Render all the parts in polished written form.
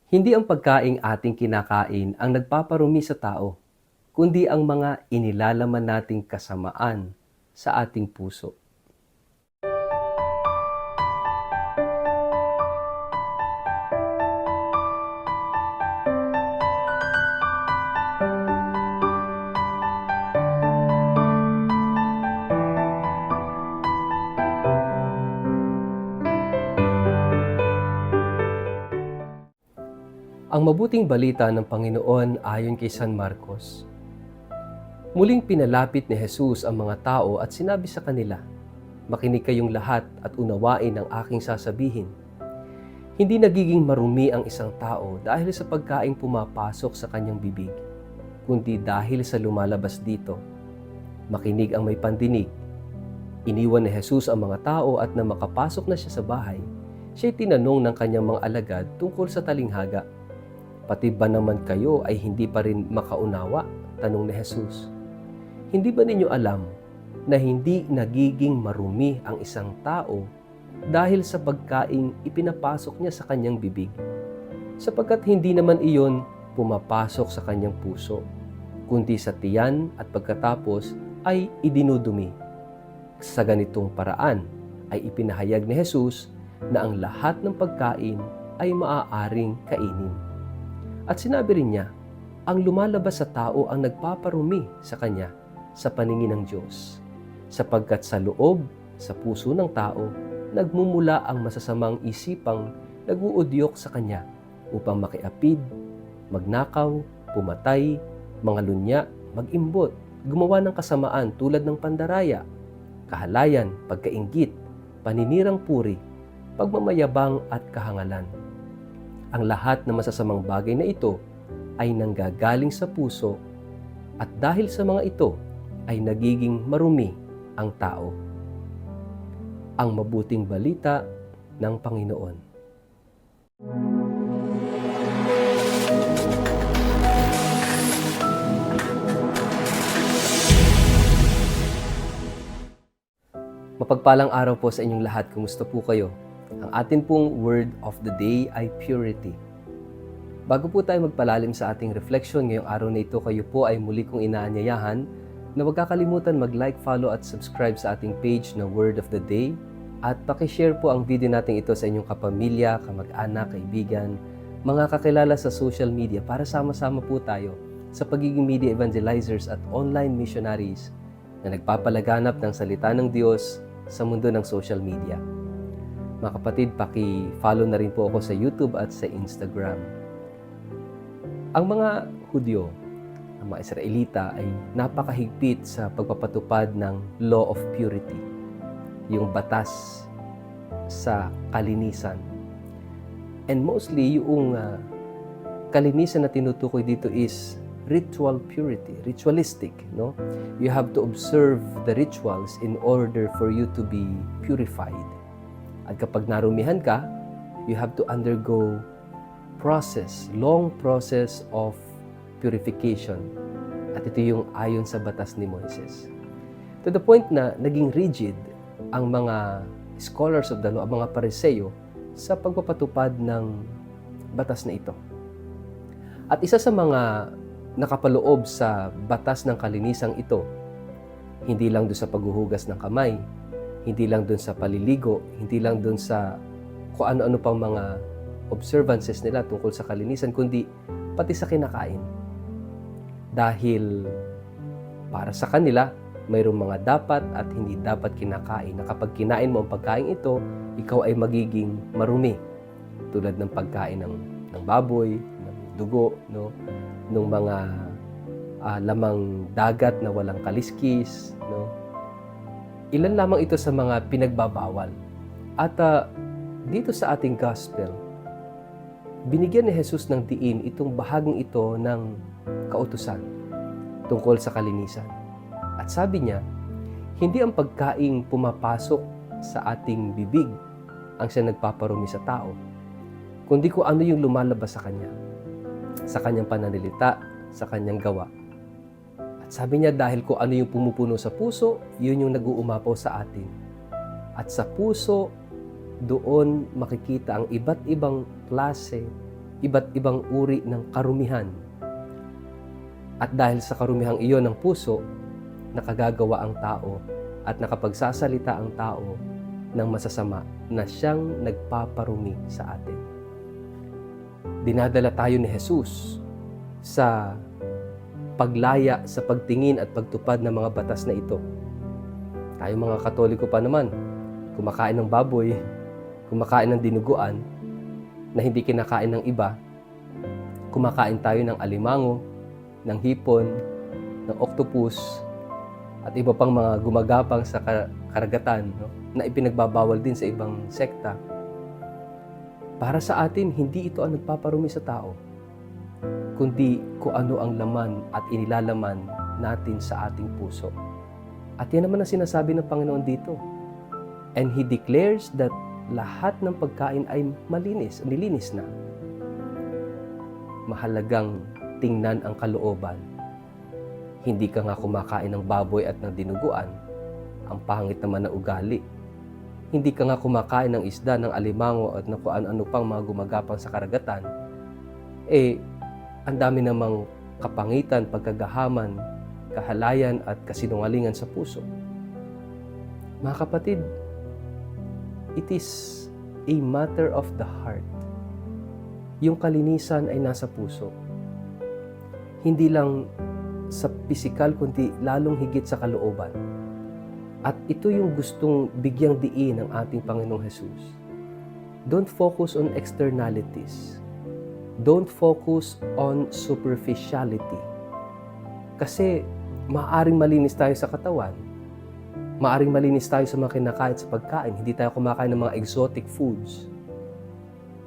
Hindi ang pagkaing ating kinakain ang nagpaparumi sa tao, kundi ang mga inilalaman nating kasamaan sa ating puso. Ang mabuting balita ng Panginoon ayon kay San Marcos. Muling pinalapit ni Jesus ang mga tao at sinabi sa kanila, "Makinig kayong lahat at unawain ang aking sasabihin. Hindi nagiging marumi ang isang tao dahil sa pagkaing pumapasok sa kanyang bibig, kundi dahil sa lumalabas dito. Makinig ang may pandinig." Iniwan ni Jesus ang mga tao at nang makapasok na siya sa bahay, siya'y tinanong ng kanyang mga alagad tungkol sa talinghaga. "Pati ba naman kayo ay hindi pa rin makaunawa?" tanong ni Jesus. "Hindi ba ninyo alam na hindi nagiging marumi ang isang tao dahil sa pagkaing ipinapasok niya sa kanyang bibig? Sapagkat hindi naman iyon pumapasok sa kanyang puso, kundi sa tiyan at pagkatapos ay idinudumi." Sa ganitong paraan ay ipinahayag ni Jesus na ang lahat ng pagkain ay maaaring kainin. At sinabi rin niya, ang lumalabas sa tao ang nagpaparumi sa kanya sa paningin ng Diyos, sapagkat sa loob, sa puso ng tao, nagmumula ang masasamang isipang nag-uudyok sa kanya upang makiapid, magnakaw, pumatay, mangalunya, mag-imbot, gumawa ng kasamaan tulad ng pandaraya, kahalayan, pagkainggit, paninirang puri, pagmamayabang at kahangalan. Ang lahat ng masasamang bagay na ito ay nanggagaling sa puso at dahil sa mga ito ay nagiging marumi ang tao. Ang mabuting balita ng Panginoon. Mapagpalang araw po sa inyong lahat. Kumusta po kayo? Ang atin pong word of the day ay purity. Bago po tayo magpalalim sa ating reflection ngayong araw na ito, kayo po ay muli kong inaanyayahan na huwag kakalimutan mag-like, follow at subscribe sa ating page na Word of the Day at pakishare po ang video natin ito sa inyong kapamilya, kamag-anak, kaibigan, mga kakilala sa social media para sama-sama po tayo sa pagiging media evangelizers at online missionaries na nagpapalaganap ng salita ng Diyos sa mundo ng social media. Mga kapatid, paki-follow na rin po ako sa YouTube at sa Instagram. Ang mga Hudyo, ang mga Israelita ay napakahigpit sa pagpapatupad ng law of purity, yung batas sa kalinisan. And mostly, yung kalinisan na tinutukoy dito is ritual purity, ritualistic, no? You have to observe the rituals in order for you to be purified. At kapag narumihan ka, you have to undergo long process of purification. At ito yung ayon sa batas ni Moises. To the point na naging rigid ang mga scholars of the law, ang mga Pariseo, sa pagpapatupad ng batas na ito. At isa sa mga nakapaloob sa batas ng kalinisang ito, hindi lang doon sa paghuhugas ng kamay, hindi lang doon sa paliligo, hindi lang doon sa kung ano-ano pang mga observances nila tungkol sa kalinisan, kundi pati sa kinakain. Dahil para sa kanila, mayroong mga dapat at hindi dapat kinakain, na kapag kinain mo ang pagkain ito, ikaw ay magiging marumi. Tulad ng pagkain ng baboy, ng dugo, no? Ng mga lamang dagat na walang kaliskis, no? Ilan lamang ito sa mga pinagbabawal. At dito sa ating gospel, binigyan ni Jesus ng diin itong bahaging ito ng kautusan tungkol sa kalinisan. At sabi niya, hindi ang pagkaing pumapasok sa ating bibig ang siya nagpaparumi sa tao, kundi kung ano yung lumalabas sa kanya, sa kanyang pananalita, sa kanyang gawa. At sabi niya, dahil kung ano yung pumupuno sa puso, yun yung nag-uumapaw sa atin. At sa puso, doon makikita ang iba't ibang klase iba't ibang uri ng karumihan. At dahil sa karumihang iyon ng puso, nakagagawa ang tao at nakapagsasalita ang tao ng masasama na siyang nagpaparumi sa atin. Dinadala tayo ni Jesus sa paglaya sa pagtingin at pagtupad ng mga batas na ito. Tayo mga Katoliko pa naman, kumakain ng baboy, kumakain ng dinuguan na hindi kinakain ng iba, kumakain tayo ng alimango, ng hipon, ng octopus, at iba pang mga gumagapang sa karagatan, no? Na ipinagbabawal din sa ibang sekta. Para sa atin, hindi ito ang nagpaparumi sa tao, kundi kung ano ang laman at inilalaman natin sa ating puso. At yan naman ang sinasabi ng Panginoon dito. And He declares that lahat ng pagkain ay malinis, nilinis na. Mahalagang tingnan ang kalooban. Hindi ka nga kumakain ng baboy at ng dinuguan. Ang pangit naman na ugali. Hindi ka nga kumakain ng isda, ng alimango at ng kung ano pang mga gumagapang sa karagatan. Ang dami namang kapangitan, pagkagahaman, kahalayan at kasinungalingan sa puso. Mga kapatid, it is a matter of the heart. Yung kalinisan ay nasa puso. Hindi lang sa pisikal, kundi lalong higit sa kalooban. At ito yung gustong bigyang diin ng ating Panginoong Jesus. Don't focus on externalities. Don't focus on superficiality. Kasi maaaring malinis tayo sa katawan. Maaaring malinis tayo sa mga kinakain sa pagkain. Hindi tayo kumakain ng mga exotic foods.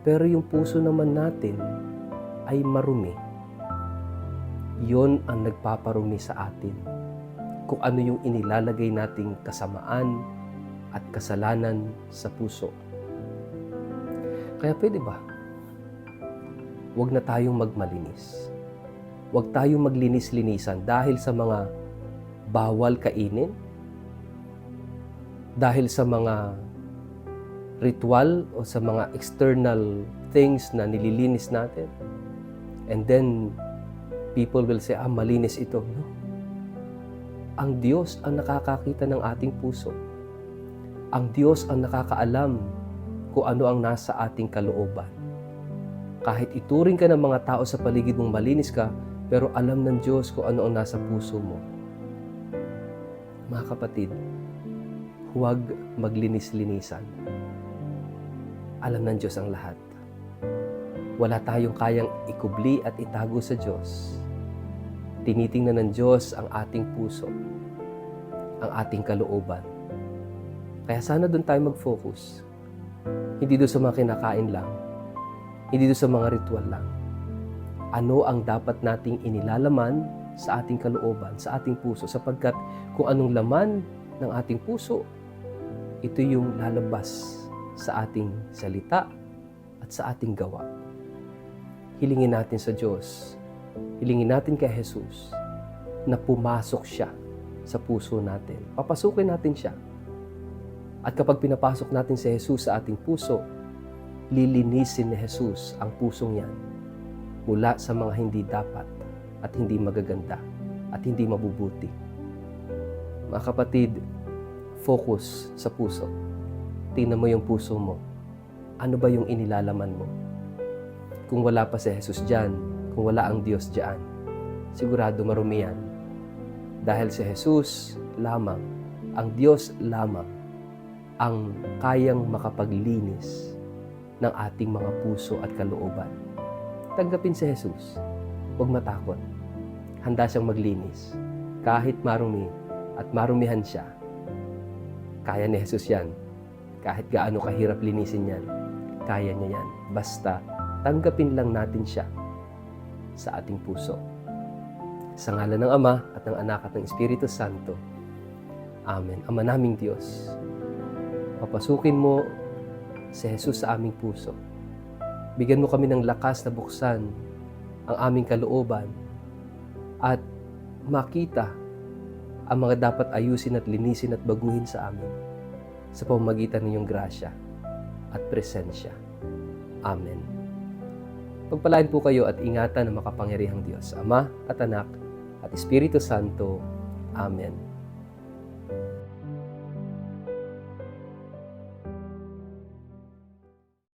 Pero yung puso naman natin ay marumi. Yon ang nagpaparumi sa atin. Kung ano yung inilalagay nating kasamaan at kasalanan sa puso. Kaya pwede ba? Huwag na tayong magmalinis. Huwag tayong maglinis-linisan dahil sa mga bawal kainin, dahil sa mga ritual o sa mga external things na nililinis natin. And then, people will say, malinis ito. No? Ang Diyos ang nakakakita ng ating puso. Ang Diyos ang nakakaalam kung ano ang nasa ating kalooban. Kahit ituring ka ng mga tao sa paligid mong malinis ka, pero alam ng Diyos kung ano ang nasa puso mo. Mga kapatid, huwag maglinis-linisan. Alam ng Diyos ang lahat. Wala tayong kayang ikubli at itago sa Diyos. Tinitingnan ng Diyos ang ating puso, ang ating kalooban. Kaya sana doon tayo mag-focus. Hindi doon sa mga kinakain lang, hindi doon sa mga ritual lang. Ano ang dapat nating inilalaman sa ating kalooban, sa ating puso, sapagkat kung anong laman ng ating puso, ito yung lalabas sa ating salita at sa ating gawa. Hilingin natin sa Diyos, hilingin natin kay Jesus na pumasok siya sa puso natin. Papasukin natin siya. At kapag pinapasok natin si Jesus sa ating puso, lilinisin ni Jesus ang pusong yan mula sa mga hindi dapat at hindi magaganda at hindi mabubuti. Mga kapatid, focus sa puso. Tingnan mo yung puso mo. Ano ba yung inilalaman mo? Kung wala pa si Jesus dyan, kung wala ang Diyos dyan, sigurado marumi yan. Dahil si Jesus lamang, ang Diyos lamang, ang kayang makapaglinis ng ating mga puso at kalooban. Tanggapin si Jesus. Huwag matakot. Handa siyang maglinis. Kahit marumi at marumihan siya, kaya ni Jesus yan. Kahit gaano kahirap linisin yan, kaya niya yan. Basta tanggapin lang natin siya sa ating puso. Sa ngalan ng Ama at ng Anak at ng Espiritu Santo. Amen. Ama naming Diyos, papasukin mo si Jesus sa aming puso. Bigyan mo kami ng lakas na buksan ang aming kalooban at makita ang mga dapat ayusin at linisin at baguhin sa amin sa pamamagitan ng iyong grasya at presensya. Amen. Pagpalain po kayo at ingatan ng makapangyarihang Diyos, Ama at Anak at Espiritu Santo. Amen.